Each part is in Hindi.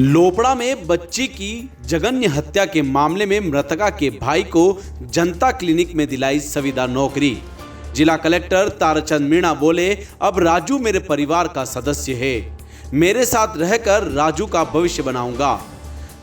लोपड़ा में बच्ची की जघन्य हत्या के मामले में मृतका के भाई को जनता क्लिनिक में दिलाई संविदा नौकरी। जिला कलेक्टर ताराचंद मीणा बोले, अब राजू मेरे परिवार का सदस्य है, मेरे साथ रहकर राजू का भविष्य बनाऊंगा।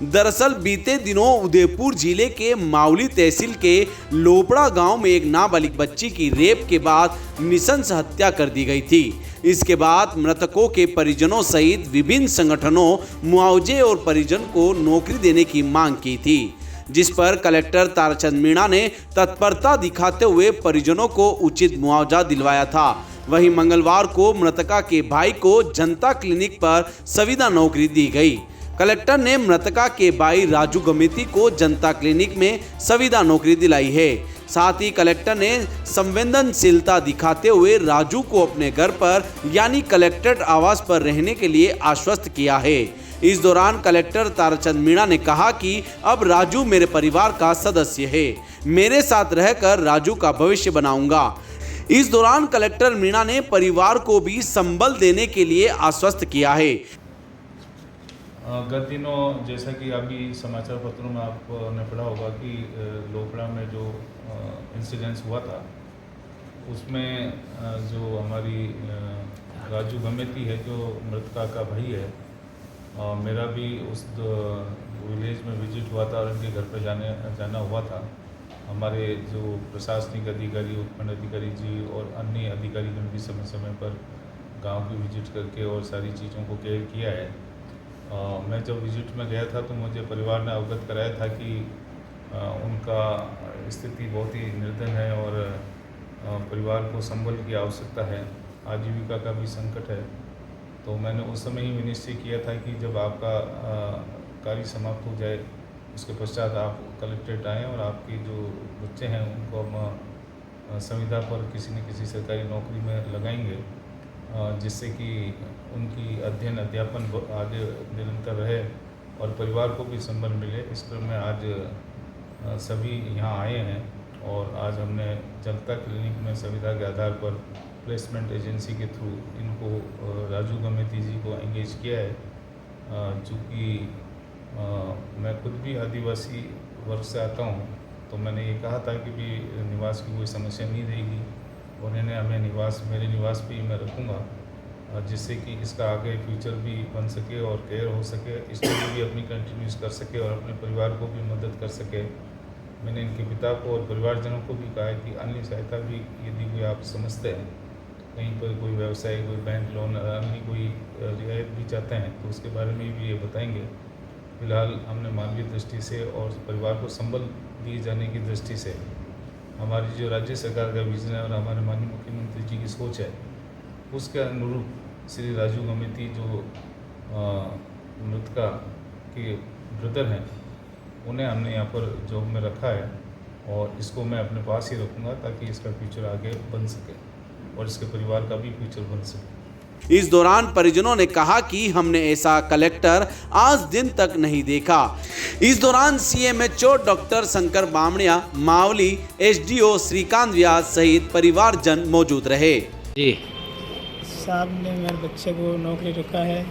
दरअसल बीते दिनों उदयपुर जिले के मावली तहसील के लोपड़ा गांव में एक नाबालिग बच्ची की रेप के बाद नृशंस हत्या कर दी गई थी। इसके बाद मृतकों के परिजनों सहित विभिन्न संगठनों मुआवजे और परिजन को नौकरी देने की मांग की थी, जिस पर कलेक्टर ताराचंद मीणा ने तत्परता दिखाते हुए परिजनों को उचित मुआवजा दिलवाया था। वहीं मंगलवार को मृतका के भाई को जनता क्लिनिक पर संविदा नौकरी दी गई। कलेक्टर ने मृतका के भाई राजू गमेती को जनता क्लिनिक में संविदा नौकरी दिलाई है। साथ ही कलेक्टर ने संवेदनशीलता दिखाते हुए राजू को अपने घर पर यानी कलेक्ट्रेट आवास पर रहने के लिए आश्वस्त किया है। इस दौरान कलेक्टर ताराचंद मीणा ने कहा कि अब राजू मेरे परिवार का सदस्य है, मेरे साथ रहकर राजू का भविष्य बनाऊंगा। इस दौरान कलेक्टर मीणा ने परिवार को भी संबल देने के लिए आश्वस्त किया है। गत दिनों जैसा कि अभी समाचार पत्रों में आपने पढ़ा होगा कि लोपड़ा में जो इंसिडेंस हुआ था, उसमें जो हमारी राजू गमेती है जो मृतका का भाई है, मेरा भी उस विलेज में विजिट हुआ था और उनके घर पर जाना हुआ था। हमारे जो प्रशासनिक अधिकारी, उत्पन्न अधिकारी जी और अन्य अधिकारी ने भी समय समय पर गांव की विजिट करके और सारी चीज़ों को केयर किया है। मैं जब विजिट में गया था तो मुझे परिवार ने अवगत कराया था कि उनका स्थिति बहुत ही निर्धन है और परिवार को संबल की आवश्यकता है, आजीविका का भी संकट है। तो मैंने उस समय ही निश्चय किया था कि जब आपका कार्य समाप्त हो जाए उसके पश्चात आप कलेक्ट्रेट आएँ और आपके जो बच्चे हैं उनको हम संविदा पर किसी न किसी सरकारी नौकरी में लगाएंगे, जिससे कि उनकी अध्ययन अध्यापन आगे निरंतर रहे और परिवार को भी संबल मिले। इस पर मैं आज सभी यहाँ आए हैं और आज हमने जनता क्लिनिक में संविदा के आधार पर प्लेसमेंट एजेंसी के थ्रू इनको राजू गमेती जी को एंगेज किया है। चूँकि मैं खुद भी आदिवासी वर्ग से आता हूँ, तो मैंने ये कहा था कि भी निवास की कोई समस्या नहीं रहेगी और इन्हें हमें मेरे निवास पे ही मैं रखूँगा, जिससे कि इसका आगे फ्यूचर भी बन सके और केयर हो सके, स्टडी भी अपनी कंटिन्यूस कर सके और अपने परिवार को भी मदद कर सके। मैंने इनके पिता को और परिवारजनों को भी कहा है कि अन्य सहायता भी यदि कोई आप समझते हैं, कहीं पर कोई व्यवसाय, कोई बैंक लोन, अन्य कोई रियायत भी चाहते हैं तो उसके बारे में भी ये बताएंगे। फिलहाल हमने मानवीय दृष्टि से और परिवार को संबल दिए जाने की दृष्टि से हमारी जो राज्य सरकार का विजन है और हमारे माननीय मुख्यमंत्री जी की सोच है, उसके अनुरूप श्री राजू गमेती जो मृतका के ब्रदर हैं, उन्हें हमने यहाँ पर जॉब में रखा है और इसको मैं अपने पास ही रखूँगा ताकि इसका फ्यूचर आगे बन सके और इसके परिवार का भी फ्यूचर बन सके। इस दौरान परिजनों ने कहा कि हमने ऐसा कलेक्टर आज दिन तक नहीं देखा। इस दौरान CMHO doctor Shankar Bamania, Mavli SDO Shrikant Vyas सहित परिवारजन मौजूद रहे। जी साहब ने मेरे बच्चे को नौकरी रखा है,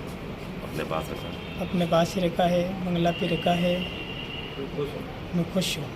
अपने पास ही रखा है, बंगला पे रखा है, मैं खुश हूँ।